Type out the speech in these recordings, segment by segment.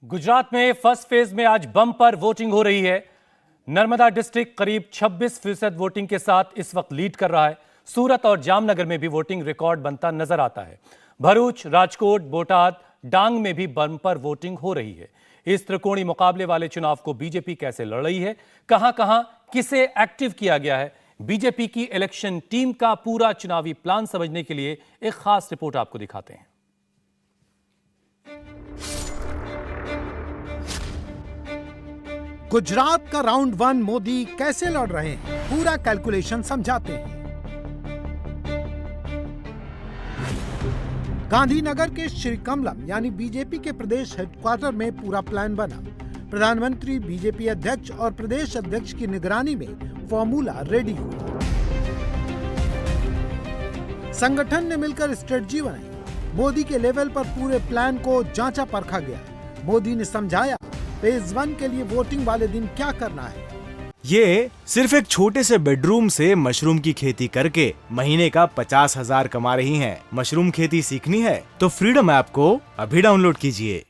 गुजरात में first phase में आज बम्पर वोटिंग हो रही है। नर्मदा डिस्ट्रिक्ट करीब 26% वोटिंग के साथ इस वक्त लीड कर रहा है। सूरत और जामनगर में भी वोटिंग रिकॉर्ड बनता नजर आता है। भरूच, राजकोट, बोटाद, डांग में भी बम्पर वोटिंग हो रही है। इस त्रिकोणीय मुकाबले वाले चुनाव को बीजेपी कैसे लड़ रही है, कहां-कहां किसे एक्टिव किया गया है, बीजेपी की इलेक्शन टीम का पूरा चुनावी प्लान समझने के लिए एक खास रिपोर्ट आपको दिखाते हैं। गुजरात का राउंड 1 मोदी कैसे लड़ रहे हैं, पूरा कैलकुलेशन समझाते हैं। गांधीनगर के श्री कमलम यानी बीजेपी के प्रदेश हेडक्वार्टर में पूरा प्लान बना। प्रधानमंत्री, बीजेपी अध्यक्ष और प्रदेश अध्यक्ष की निगरानी में फॉर्मूला रेडी हुआ। संगठन ने मिलकर स्ट्रेटजी बनाई। मोदी के लेवल पर पूरे प्लान को जांचा परखा गया। मोदी ने समझाया फेज 1 के लिए वोटिंग वाले दिन क्या करना है। ये सिर्फ एक छोटे से बेडरूम से मशरूम की खेती करके महीने का 50,000 कमा रही हैं। मशरूम खेती सीखनी है तो फ्रीडम ऐप को अभी डाउनलोड कीजिए।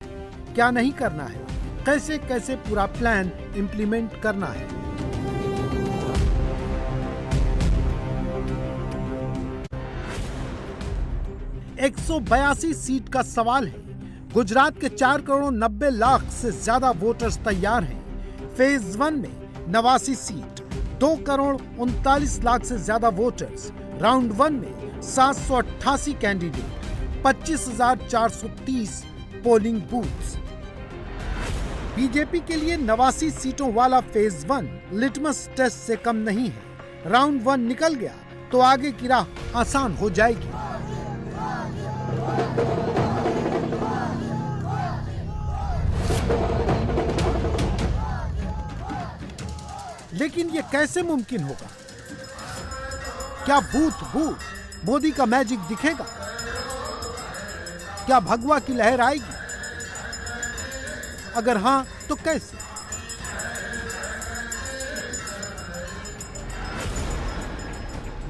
क्या नहीं करना है, कैसे कैसे पूरा प्लान इम्प्लीमेंट करना है। एक 182 सीट का सवाल है। गुजरात के 4 करोड़ 90 लाख से ज्यादा वोटर्स तैयार हैं। फेज 1 में 89 सीट, 2 करोड़ 39 लाख से ज्यादा वोटर्स। राउंड 1 में 788 कैंडिडेट, 25,430 पोलिंग बूथ्स। बीजेपी के लिए 89 सीटों वाला फेज 1 लिटमस टेस्ट से कम नहीं है। राउंड 1 निकल गया तो आगे की राह आसान हो जाएगी। लेकिन ये कैसे मुमकिन होगा? क्या बूथ मोदी का मैजिक दिखेगा? क्या भगवा की लहर आएगी? अगर हां तो कैसे?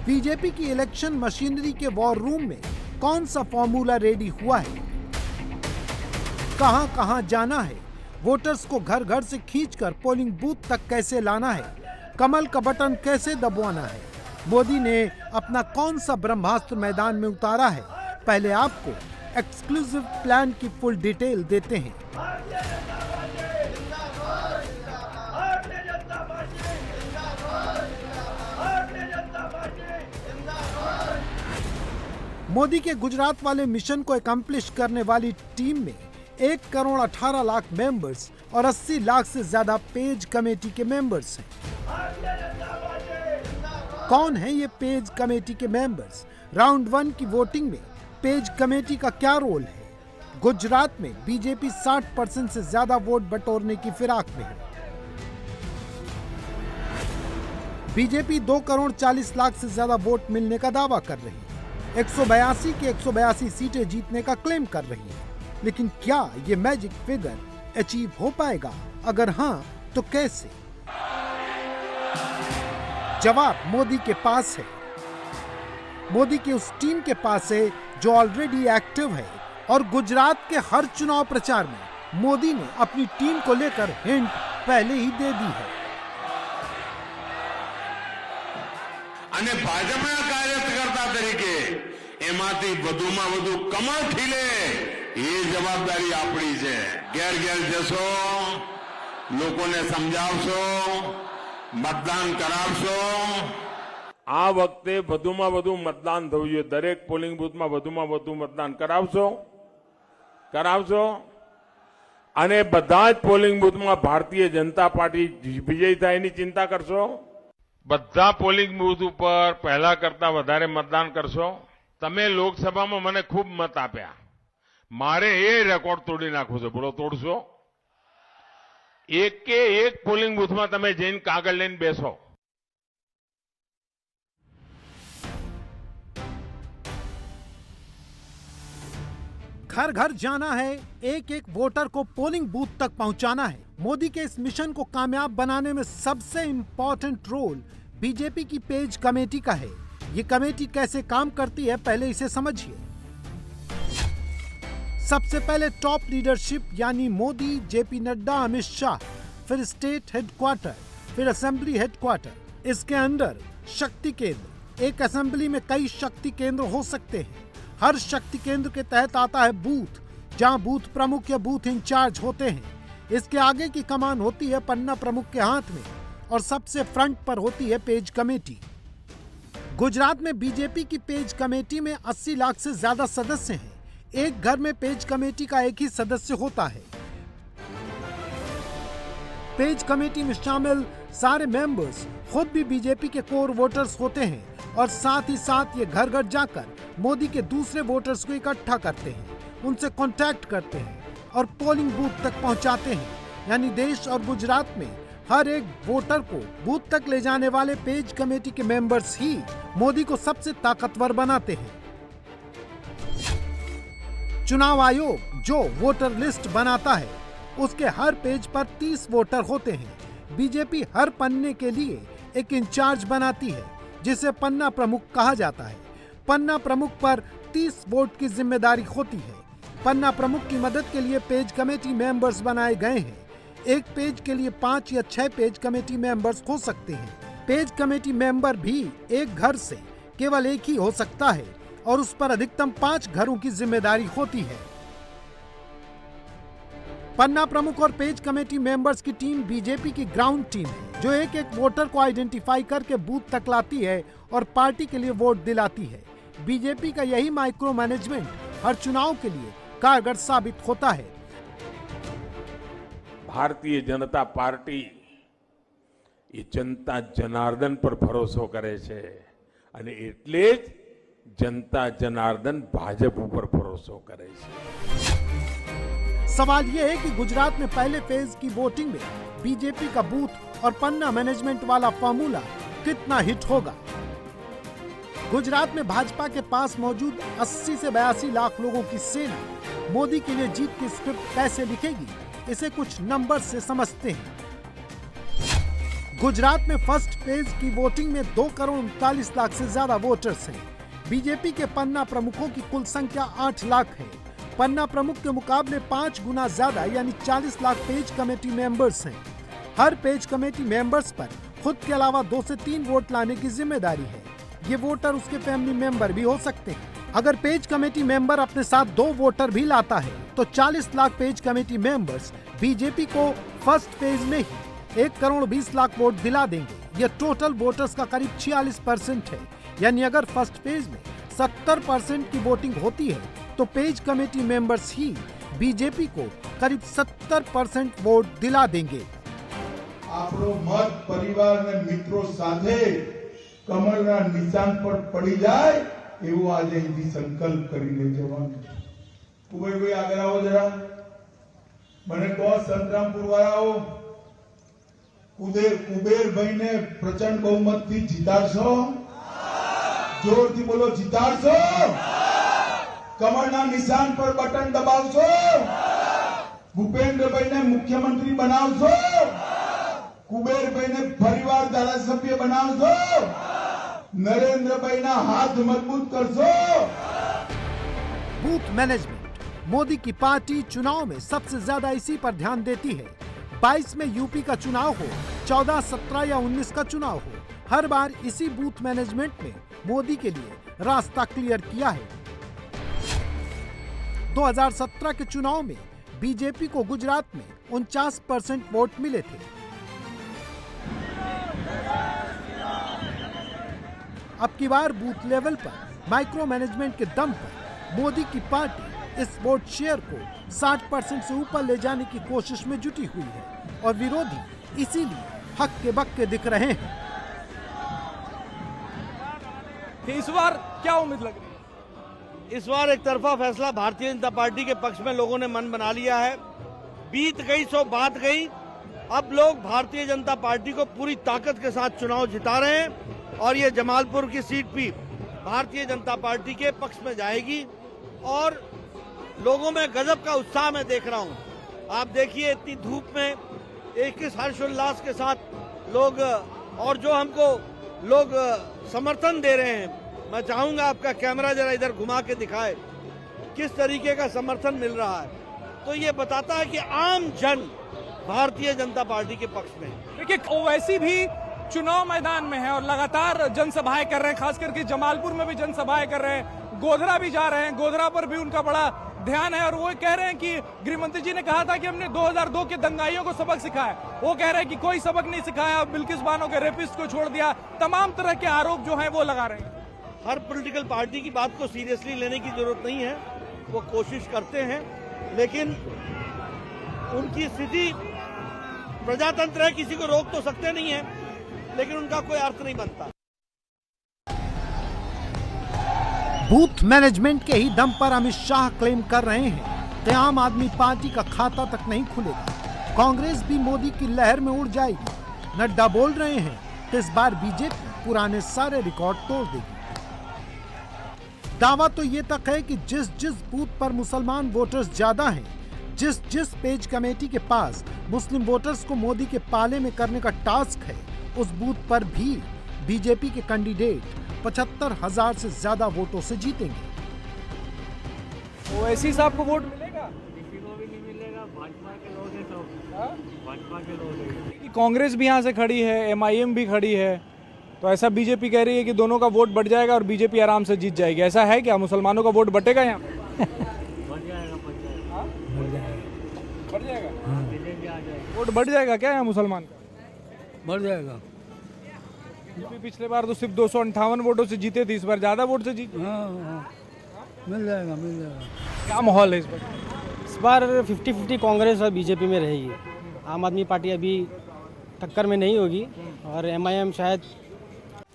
बीजेपी की इलेक्शन मशीनरी के वॉर रूम में कौन सा फॉर्मूला रेडी हुआ है? कहां कहां जाना है? वोटर्स को घर घर से खींचकर पोलिंग बूथ तक कैसे लाना है? कमल का बटन कैसे दबाना है? मोदी ने अपना कौन सा ब्रह्मास्त्र मैदान में उतारा है? पहले आपको एक्सक्लूसिव प्लान की फुल डिटेल देते हैं। मोदी के गुजरात वाले मिशन को एकम्प्लिश करने वाली टीम में 1 करोड़ 18 लाख मेंबर्स और 80 लाख से ज्यादा पेज कमेटी के मेंबर्स हैं। कौन है ये पेज कमेटी के मेंबर्स? राउंड 1 की वोटिंग में पेज कमेटी का क्या रोल है? गुजरात में बीजेपी 60% से ज्यादा वोट बटोरने की फिराक में है। बीजेपी 2 करोड़ 40 लाख से ज्यादा वोट मिलने का दावा कर रही है। 182 की 182 सीटें जीतने का क्लेम कर रही है। लेकिन क्या ये मैजिक फिगर अचीव हो पाएगा? अगर हां तो कैसे? जवाब मोदी के पास है। मोदी की उस टीम के पास है जो ऑलरेडी एक्टिव है और गुजरात के हर चुनाव प्रचार में मोदी ने अपनी टीम को लेकर हिंट पहले ही दे दी है। અને ભાજપના કાર્યકર્તા તરીકે એમાંથી વધુમાં વધુ કમળ ખીલે એ જવાબદારી આપણી છે। ઘેર ઘેર જશો, લોકોને સમજાવશો, મતદાન કરાવશો। આ વખતે વધુમાં વધુ મતદાન થવું જોઈએ। દરેક પોલિંગ બૂથમાં વધુમાં વધુ મતદાન કરાવશો અને બધા જ પોલિંગ બૂથમાં ભારતીય જનતા પાર્ટી વિજયી થાય એની ચિંતા કરશો। બધા પોલિંગ બૂથ ઉપર પહેલા કરતા વધારે મતદાન કરશો। તમે લોકસભામાં મને ખૂબ મત આપ્યા, મારે એ રેકોર્ડ તોડી નાખવો છે। બોલો, તોડશો? એક પોલિંગ બૂથમાં તમે જઈને કાગળ લઈને બેસો। घर घर जाना है, एक एक वोटर को पोलिंग बूथ तक पहुंचाना है। मोदी के इस मिशन को कामयाब बनाने में सबसे इंपॉर्टेंट रोल बीजेपी की पेज कमेटी का है। ये कमेटी कैसे काम करती है, पहले इसे समझिए। सबसे पहले टॉप लीडरशिप यानी मोदी, जेपी नड्डा, अमित शाह, फिर स्टेट हेडक्वार्टर, फिर असेंबली हेडक्वार्टर। इसके अंदर शक्ति केंद्र। एक असेंबली में कई शक्ति केंद्र हो सकते हैं। हर शक्ति केंद्र के तहत आता है बूथ, जहां बूथ प्रमुख या बूथ इंचार्ज होते हैं। इसके आगे की कमान होती है पन्ना प्रमुख के हाथ में और सबसे फ्रंट पर होती है पेज कमेटी। गुजरात में बीजेपी की पेज कमेटी में 80 लाख से ज्यादा सदस्य हैं। एक घर में पेज कमेटी का एक ही सदस्य होता है। पेज कमेटी में शामिल सारे मेंबर्स खुद भी बीजेपी के कोर वोटर्स होते हैं और साथ ही साथ ये घर घर जाकर मोदी के दूसरे वोटर्स को इकट्ठा करते हैं, उनसे कांटेक्ट करते हैं और पोलिंग बूथ तक पहुंचाते हैं। यानी देश और गुजरात में हर एक वोटर को बूथ तक ले जाने वाले पेज कमेटी के मेंबर्स ही मोदी को सबसे ताकतवर बनाते हैं। चुनाव आयोग जो वोटर लिस्ट बनाता है उसके हर पेज पर 30 वोटर होते हैं। बीजेपी हर पन्ने के लिए एक इंचार्ज बनाती है जिसे पन्ना प्रमुख कहा जाता है। पन्ना प्रमुख पर 30 वोट की जिम्मेदारी होती है। पन्ना प्रमुख की मदद के लिए पेज कमेटी मेंबर्स बनाए गए हैं। एक पेज के लिए 5 या 6 पेज कमेटी मेंबर्स हो सकते हैं। पेज कमेटी मेंबर भी एक घर से केवल एक ही हो सकता है और उस पर अधिकतम 5 घरों की जिम्मेदारी होती है। पन्ना प्रमुख और पेज कमेटी मेंबर्स की टीम बीजेपी की ग्राउंड टीम है जो एक एक वोटर को आइडेंटिफाई करके बूथ तक लाती है और पार्टी के लिए वोट दिलाती है। बीजेपी का यही माइक्रो मैनेजमेंट हर चुनाव के लिए कारगर साबित होता है। भारतीय जनता पार्टी ये जनता जनार्दन पर भरोસો કરે છે અને એટલે જ जनता जनार्दन भाजप ऊपर भरोसा करे છે। सवाल यह है कि गुजरात में पहले फेज की वोटिंग में बीजेपी का बूथ और पन्ना मैनेजमेंट वाला फॉर्मूला कितना हिट होगा। गुजरात में भाजपा के पास मौजूद 80 से 82 लाख लोगों की सेना मोदी के लिए जीत की स्क्रिप्ट कैसे लिखेगी, इसे कुछ नंबर से समझते हैं। गुजरात में फर्स्ट फेज की वोटिंग में 2 करोड़ 39 लाख से ज्यादा वोटर्स हैं। बीजेपी के पन्ना प्रमुखों की कुल संख्या 8 लाख है। पन्ना प्रमुख के मुकाबले 5 गुना ज्यादा यानी 40 लाख पेज कमेटी मेंबर्स हैं। हर पेज कमेटी मेंबर्स पर खुद के अलावा 2 से 3 वोट लाने की जिम्मेदारी है। ये वोटर उसके फैमिली मेंबर भी हो सकते हैं। अगर पेज कमेटी मेंबर अपने साथ 2 वोटर भी लाता है तो 40 lakh page committee members BJP को फर्स्ट फेज में ही 1 करोड़ 20 लाख वोट दिला देंगे। यह टोटल वोटर्स का करीब 46% है। यानी अगर फर्स्ट फेज में 70% की वोटिंग होती है तो पेज कमेटी मेंबर्स ही बीजेपी को करीब 70% वोट दिला देंगे। આપણો મત પરિવાર અને મિત્રો સાથે કમળના નિશાન પર પડી જાય એવો આજે અહીંથી સંકલ્પ કરીને જવાનું છે। કુબેરભાઈ આગળ આવો જરા, મને કહો સંતરામપુર વાળાઓ, કુબેરભાઈને પ્રચંડ બહુમતથી જીતાડશો? જોરથી બોલો, જીતાડશો? કમળના નિશાન પર બટન દબાવશો? ભૂપેન્દ્રભાઈને મુખ્યમંત્રી બનાવશો? કુબેરભાઈને ફરીવાર ધારાસભ્ય બનાવશો? નરેન્દ્રભાઈના હાથ મજબૂત કરશો? बूथ मैनेजमेंट मोदी की पार्टी चुनाव में सबसे ज्यादा इसी पर ध्यान देती है। 22 में यूपी का चुनाव हो, 14, 17 या 19 का चुनाव हो, हर बार इसी बूथ मैनेजमेंट में मोदी के लिए रास्ता क्लियर किया है। 2017 के चुनाव में बीजेपी को गुजरात में 49% वोट मिले थे। अब की बार बूथ लेवल पर माइक्रो मैनेजमेंट के दम पर मोदी की पार्टी इस वोट शेयर को 60% से ऊपर ले जाने की कोशिश में जुटी हुई है और विरोधी इसीलिए हक्के बक्के दिख रहे हैं। इस बार क्या उम्मीद लग रही है? इस बार एक तरफा फैसला भारतीय जनता पार्टी के पक्ष में लोगों ने मन बना लिया है। बीत गई सो बात गई। अब लोग भारतीय जनता पार्टी को पूरी ताकत के साथ चुनाव जिता रहे हैं और ये जमालपुर की सीट भी भारतीय जनता पार्टी के पक्ष में जाएगी और लोगों में गजब का उत्साह मैं देख रहा हूं। आप देखिए इतनी धूप में एक किस हर्षोल्लास के साथ लोग और जो हमको लोग समर्थन दे रहे हैं। मैं चाहूंगा आपका कैमरा जरा इधर घुमा के दिखाए। किस तरीके का समर्थन मिल रहा है, तो ये बताता है कि आम जन भारतीय जनता पार्टी के पक्ष में है। देखिए ओवैसी भी चुनाव मैदान में है और लगातार जनसभाएं कर रहे हैं, खास करके जमालपुर में भी जनसभाएं कर रहे हैं, गोधरा भी जा रहे हैं, गोधरा पर भी उनका बड़ा ध्यान है और वो कह रहे हैं कि गृह मंत्री जी ने कहा था कि हमने 2002 के दंगाइयों को सबक सिखाया। वो कह रहे हैं कि कोई सबक नहीं सिखाया, बिल्किस बानो के रेपिस्ट को छोड़ दिया, तमाम तरह के आरोप जो हैं वो लगा रहे हैं। हर पॉलिटिकल पार्टी की बात को सीरियसली लेने की जरूरत नहीं है, वो कोशिश करते हैं, लेकिन उनकी स्थिति प्रजातंत्र है, किसी को रोक तो सकते नहीं है, लेकिन उनका कोई अर्थ नहीं बनता। बूथ मैनेजमेंट के ही दम पर अमित शाह क्लेम कर रहे हैं कि आम आदमी पार्टी का खाता तक नहीं खुलेगा, कांग्रेस भी मोदी की लहर में उड़ जाएगी। नड्डा बोल रहे हैं कि इस बार बीजेपी पुराने सारे रिकॉर्ड तोड़ देगी। दावा तो ये तक है कि जिस जिस बूथ पर मुसलमान वोटर्स ज्यादा हैं, जिस जिस पेज कमेटी के पास मुस्लिम वोटर्स को मोदी के पाले में करने का टास्क है, उस बूथ पर भी बीजेपी के कैंडिडेट 75,000 से ज्यादा वोटों से जीतेंगे। ओवैसी साहब को वोट मिलेगा? किसी को भी नहीं मिलेगा, भाजपा के लोग हैं सब, भाजपा के लोग हैं। कांग्रेस भी यहाँ से खड़ी है, MIM भी खड़ी है, तो ऐसा बीजेपी कह रही है कि दोनों का वोट बढ़ जाएगा और बीजेपी आराम से जीत जाएगी। ऐसा है क्या? मुसलमानों का वोट बटेगा यहाँ? बढ़ जाएगा। वोट बढ़ जाएगा क्या यहाँ मुसलमान का? बढ़ जाएगा। बीजेपी पिछले बार तो सिर्फ 258 वोटों से जीते थे, इस बार ज्यादा वोट से जीते। मिल जाएगा, मिल जाएगा। क्या माहौल है इस बार? इस बार 50-50 कांग्रेस और बीजेपी में रहेगी। आम आदमी पार्टी अभी टक्कर में नहीं होगी और MIM शायद।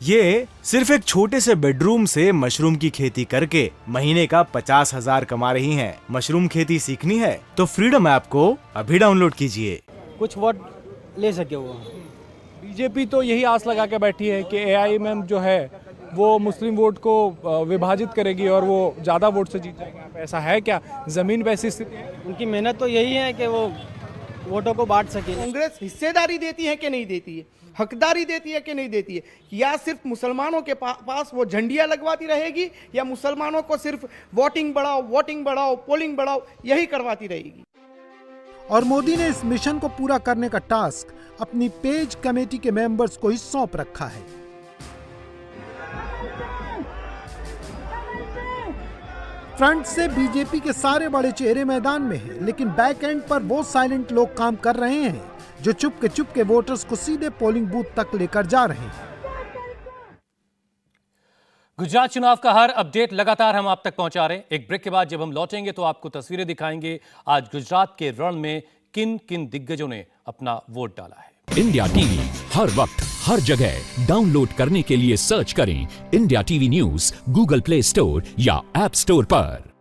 ये सिर्फ एक छोटे से बेडरूम से मशरूम की खेती करके महीने का 50,000 कमा रही हैं। मशरूम खेती सीखनी है तो फ्रीडम ऐप को अभी डाउनलोड कीजिए। कुछ वोट ले सके वो। बीजेपी तो यही आस लगा के बैठी है कि AIM जो है वो मुस्लिम वोट को विभाजित करेगी और वो ज्यादा वोट से जीत जाएगी। ऐसा है क्या? जमीन पे ऐसी स्थिति है? उनकी मेहनत तो यही है कि वो वोटों को बांट सके। कांग्रेस हिस्सेदारी देती है कि नहीं देती है, हकदारी देती है कि नहीं देती है, या सिर्फ मुसलमानों के पास वो झंडियां लगवाती रहेगी, या मुसलमानों को सिर्फ वोटिंग बढ़ाओ, पोलिंग बढ़ाओ यही करवाती रहेगी। और मोदी ने इस मिशन को पूरा करने का टास्क अपनी पेज कमेटी के मेंबर्स को ही सौंप रखा है। फ्रंट से बीजेपी के सारे बड़े चेहरे मैदान में हैं, लेकिन बैक एंड पर वो साइलेंट लोग काम कर रहे हैं जो चुपके वोटर्स को सीधे पोलिंग बूथ तक लेकर जा रहे हैं। गुजरात चुनाव का हर अपडेट लगातार हम आप तक पहुंचा रहे हैं। एक ब्रेक के बाद जब हम लौटेंगे तो आपको तस्वीरें दिखाएंगे आज गुजरात के रण में किन किन दिग्गजों ने अपना वोट डाला है। इंडिया टीवी हर वक्त हर जगह डाउनलोड करने के लिए सर्च करें India TV news Google play store या ऐप स्टोर पर।